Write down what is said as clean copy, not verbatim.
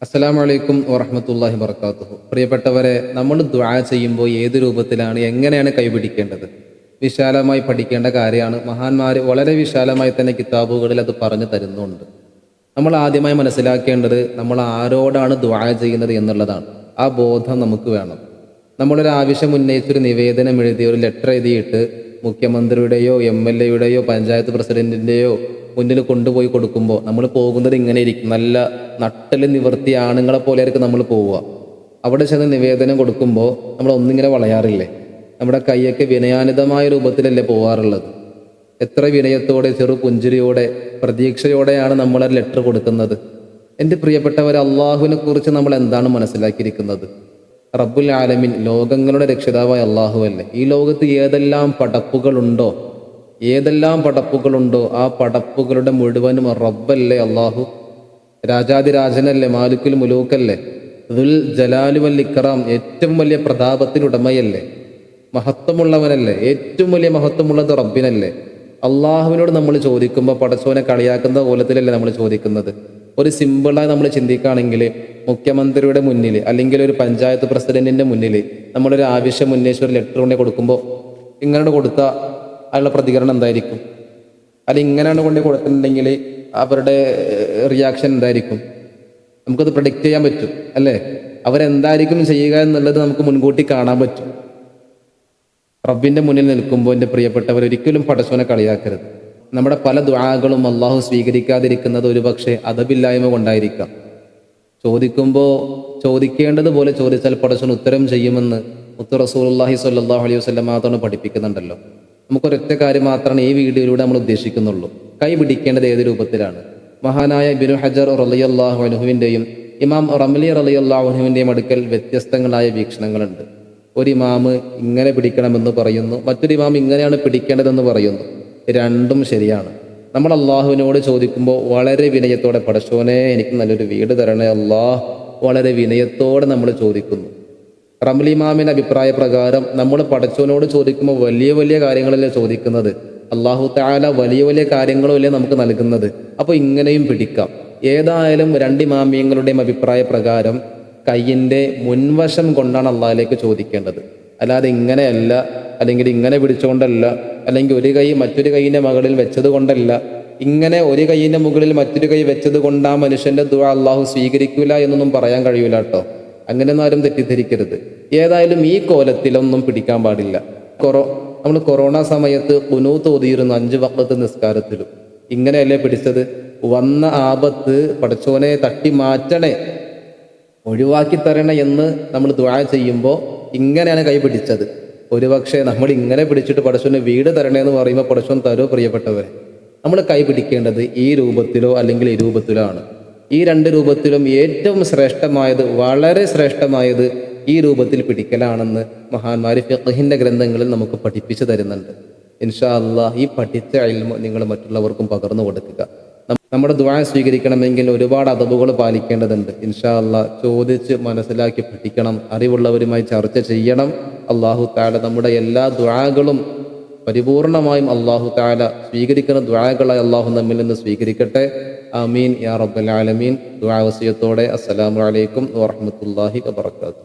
അസ്സലാമു അലൈക്കും വറഹ്മത്തുള്ളാഹി വബറകാതുഹു. പ്രിയപ്പെട്ടവരെ, നമ്മൾ ദുആ ചെയ്യുമ്പോൾ ഏത് രൂപത്തിലാണ്, എങ്ങനെയാണ് കൈപിടിക്കേണ്ടത്, വിശാലമായി പഠിക്കേണ്ട കാര്യമാണ്. മഹാന്മാർ വളരെ വിശാലമായി തന്നെ കിതാബുകളിൽ അത് പറഞ്ഞു തരുന്നുണ്ട്. നമ്മൾ ആദ്യമായി മനസ്സിലാക്കേണ്ടത് നമ്മൾ ആരോടാണ് ദുആ ചെയ്യുന്നത് എന്നുള്ളതാണ്. ആ ബോധം നമുക്ക് വേണം. നമ്മളൊരു ആവശ്യം ഉന്നയിച്ചൊരു നിവേദനം എഴുതി, ഒരു ലെറ്റർ എഴുതിയിട്ട് മുഖ്യമന്ത്രിയുടെയോ MLA യുടെയോ പഞ്ചായത്ത് പ്രസിഡന്റിൻ്റെയോ മുന്നിൽ കൊണ്ടുപോയി കൊടുക്കുമ്പോൾ നമ്മൾ പോകുന്നത് ഇങ്ങനെ ഇരിക്കും. നല്ല നട്ടൽ നിവർത്തി ആണുങ്ങളെ പോലെ ആയിരിക്കും നമ്മൾ പോവുക. അവിടെ ചെന്ന് നിവേദനം കൊടുക്കുമ്പോൾ നമ്മൾ ഒന്നിങ്ങനെ വളയാറില്ലേ? നമ്മുടെ കൈയൊക്കെ വിനയാനിതമായ രൂപത്തിലല്ലേ പോവാറുള്ളത്? എത്ര വിനയത്തോടെ, ചെറു പുഞ്ചിരിയോടെ, പ്രതീക്ഷയോടെയാണ് നമ്മൾ ആ ലെറ്റർ കൊടുക്കുന്നത്. എൻ്റെ പ്രിയപ്പെട്ടവർ, അള്ളാഹുവിനെ കുറിച്ച് നമ്മൾ എന്താണ് മനസ്സിലാക്കിയിരിക്കുന്നത്? റബ്ബുൽ ആലമീൻ, ലോകങ്ങളുടെ രക്ഷിതാവായ അള്ളാഹു അല്ലേ? ഈ ലോകത്ത് ഏതെല്ലാം പടപ്പുകളുണ്ടോ ആ പടപ്പുകളുടെ മുഴുവനും റബ്ബല്ലേ അള്ളാഹു? രാജാതിരാജനല്ലേ? മാലിക്കുൽ മുലൂക്കല്ലേ? ദുൽ ജലാലി വൽ ഇക്റാം, ഏറ്റവും വലിയ പ്രതാപത്തിനുടമയല്ലേ? മഹത്വമുള്ളവനല്ലേ? ഏറ്റവും വലിയ മഹത്വമുള്ളത് റബ്ബിനല്ലേ? അള്ളാഹുവിനോട് നമ്മൾ ചോദിക്കുമ്പോൾ പടച്ചോനെ കളിയാക്കുന്ന കോലത്തിലല്ലേ നമ്മൾ ചോദിക്കുന്നത്? ഒരു സിമ്പിളായി നമ്മൾ ചിന്തിക്കുകയാണെങ്കിൽ, മുഖ്യമന്ത്രിയുടെ മുന്നിൽ അല്ലെങ്കിൽ ഒരു പഞ്ചായത്ത് പ്രസിഡന്റിന്റെ മുന്നിൽ നമ്മളൊരു ആവശ്യം ഉന്നയിച്ച് ഒരു ലെറ്റർ കൊണ്ടു കൊടുക്കുമ്പോൾ ഇങ്ങനെ കൊടുത്ത അയാളുടെ പ്രതികരണം എന്തായിരിക്കും? അല്ലെങ്കിൽ ഇങ്ങനെയാണ് കൊണ്ടു കൊടുത്തിട്ടുണ്ടെങ്കിൽ അവരുടെ റിയാക്ഷൻ എന്തായിരിക്കും? നമുക്കത് പ്രഡിക്റ്റ് ചെയ്യാൻ പറ്റും അല്ലേ? അവരെന്തായിരിക്കും ചെയ്യുക എന്നുള്ളത് നമുക്ക് മുൻകൂട്ടി കാണാൻ പറ്റും. റബ്ബിന്റെ മുന്നിൽ നിൽക്കുമ്പോൾ എൻ്റെ പ്രിയപ്പെട്ടവർ, ഒരിക്കലും പടച്ചോനെ കളിയാക്കരുത്. നമ്മുടെ പല ദുആകളും അള്ളാഹു സ്വീകരിക്കാതിരിക്കുന്നത് ഒരുപക്ഷെ അദബില്ലായ്മ കൊണ്ടായിരിക്കാം. ചോദിക്കുമ്പോൾ ചോദിക്കേണ്ടതുപോലെ ചോദിച്ചാൽ പടച്ചോൻ ഉത്തരം ചെയ്യുമെന്ന് മുത്ത് റസൂലുള്ളാഹി സ്വല്ലല്ലാഹു അലൈഹി വസല്ലം മാത്രം പഠിപ്പിക്കുന്നുണ്ടല്ലോ. നമുക്കൊരൊറ്റ കാര്യം മാത്രമാണ് ഈ വീഡിയോയിലൂടെ നമ്മൾ ഉദ്ദേശിക്കുന്നുള്ളൂ. കൈ പിടിക്കേണ്ടത് ഏത് രൂപത്തിലാണ്? മഹാനായ ഇബ്നു ഹജർ റളിയല്ലാഹു അൻഹുവിൻ്റെയും ഇമാം റംലി റളിയല്ലാഹു അൻഹുവിൻ്റെയും അടുക്കൽ വ്യത്യസ്തങ്ങളായ വീക്ഷണങ്ങളുണ്ട്. ഒരു ഇമാം ഇങ്ങനെ പിടിക്കണമെന്ന് പറയുന്നു, മറ്റൊരു ഇമാം ഇങ്ങനെയാണ് പിടിക്കേണ്ടതെന്ന് പറയുന്നു. രണ്ടും ശരിയാണ്. നമ്മൾ അള്ളാഹുവിനോട് ചോദിക്കുമ്പോൾ വളരെ വിനയത്തോടെ, പടച്ചോനെ എനിക്ക് നല്ലൊരു വീട് തരണേ അല്ലാഹ്, വളരെ വിനയത്തോടെ നമ്മൾ ചോദിക്കുന്നു. റംലി ഇമാമിൻ്റെ അഭിപ്രായ പ്രകാരം നമ്മൾ പടച്ചോനോട് ചോദിക്കുമ്പോൾ വലിയ വലിയ കാര്യങ്ങളല്ലേ ചോദിക്കുന്നത്? അല്ലാഹു തആല വലിയ വലിയ കാര്യങ്ങളുമല്ലേ നമുക്ക് നൽകുന്നത്? അപ്പോൾ ഇങ്ങനെയും പിടിക്കാം. ഏതായാലും രണ്ട് ഇമാമിയങ്ങളുടെയും അഭിപ്രായ പ്രകാരം കയ്യിൻ്റെ മുൻവശം കൊണ്ടാണ് അള്ളാഹിലേക്ക് ചോദിക്കേണ്ടത്. അല്ലാതെ ഇങ്ങനെയല്ല, അല്ലെങ്കിൽ ഇങ്ങനെ പിടിച്ചുകൊണ്ടല്ല, അല്ലെങ്കിൽ ഒരു കൈ മറ്റൊരു കൈയിൻ്റെ മുകളിൽ വെച്ചത് കൊണ്ടല്ല. ഇങ്ങനെ ഒരു കൈയിൻ്റെ മുകളിൽ മറ്റൊരു കൈ വെച്ചത് കൊണ്ട് ആ മനുഷ്യൻ്റെ ദുആ അള്ളാഹു സ്വീകരിക്കൂല എന്നൊന്നും പറയാൻ കഴിയൂല കേട്ടോ. അങ്ങനെയൊന്നും ആരും തെറ്റിദ്ധരിക്കരുത്. ഏതായാലും ഈ കോലത്തിലൊന്നും പിടിക്കാൻ പാടില്ല. നമ്മൾ കൊറോണ സമയത്ത് ഖുനൂത്ത് ഓതിയിരുന്നു 5 വഖ്ത് നിസ്കാരത്തിലും. ഇങ്ങനെയല്ലേ പിടിച്ചത്? വന്ന ആപത്ത് പടച്ചോനെ തട്ടി മാറ്റണേ, ഒഴിവാക്കി തരണേ എന്ന് നമ്മൾ ദുആ ചെയ്യുമ്പോൾ ഇങ്ങനെയാണ് കൈ പിടിച്ചത്. ഒരുപക്ഷെ നമ്മൾ ഇങ്ങനെ പിടിച്ചിട്ട് പടച്ചോനെ വീട് തരണേ എന്ന് പറയുമ്പോൾ പടച്ചോൻ തരോ? പ്രിയപ്പെട്ടവരെ, നമ്മൾ കൈ പിടിക്കേണ്ടത് ഈ രൂപത്തിലോ അല്ലെങ്കിൽ ഈ രൂപത്തിലോ ആണ്. ഈ രണ്ട് രൂപത്തിലും ഏറ്റവും ശ്രേഷ്ഠമായത്, വളരെ ശ്രേഷ്ഠമായത് ഈ രൂപത്തിൽ പിടിക്കലാണെന്ന് മഹാന്മാർ ഫിഖ്ഹിന്റെ ഗ്രന്ഥങ്ങളിൽ നമുക്ക് പഠിപ്പിച്ചു തരുന്നുണ്ട്. ഇൻഷാ അല്ലാഹ് ഈ പഠിച്ച ഇൽമ് നിങ്ങൾ മറ്റുള്ളവർക്കും പകർന്നു കൊടുക്കുക. നമ്മുടെ ദുആ സ്വീകരിക്കണമെങ്കിൽ ഒരുപാട് അദബുകൾ പാലിക്കേണ്ടതുണ്ട്. ഇൻഷാ അല്ലാഹ് ചോദിച്ച് മനസ്സിലാക്കി പഠിക്കണം, അറിവുള്ളവരുമായി ചർച്ച ചെയ്യണം. അല്ലാഹു തആല നമ്മുടെ എല്ലാ ദുആകളും പരിപൂർണമായും അല്ലാഹു തആല സ്വീകരിക്കുന്ന ദുആകളായി അല്ലാഹു നമ്മിൽ നിന്ന് സ്വീകരിക്കട്ടെ. ആമീൻ യാ റബ്ബൽ ആലമീൻ. ദുആ വസിയത്തോടെ അസ്സലാമു അലൈക്കും വറഹ്മത്തുള്ളാഹി വബറകാതുഹു.